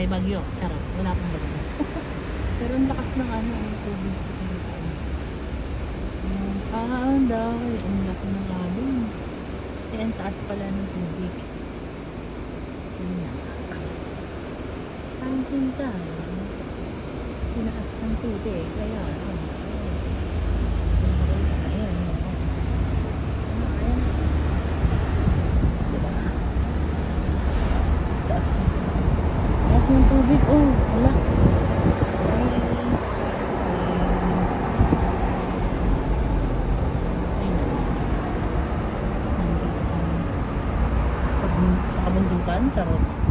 may bagyo. Charot, wala pong bagyo. Pero ang lakas ng ano, ang tubig sa pintaan. Ang dahil, ang laki ng alon. Kaya ang taas pala ng tubig. Sige na. Ang pinta. Tinaas ng tubig. Kaya, ayan. Taas ng tubig. Oh, wala. Sa kabundukan, charot.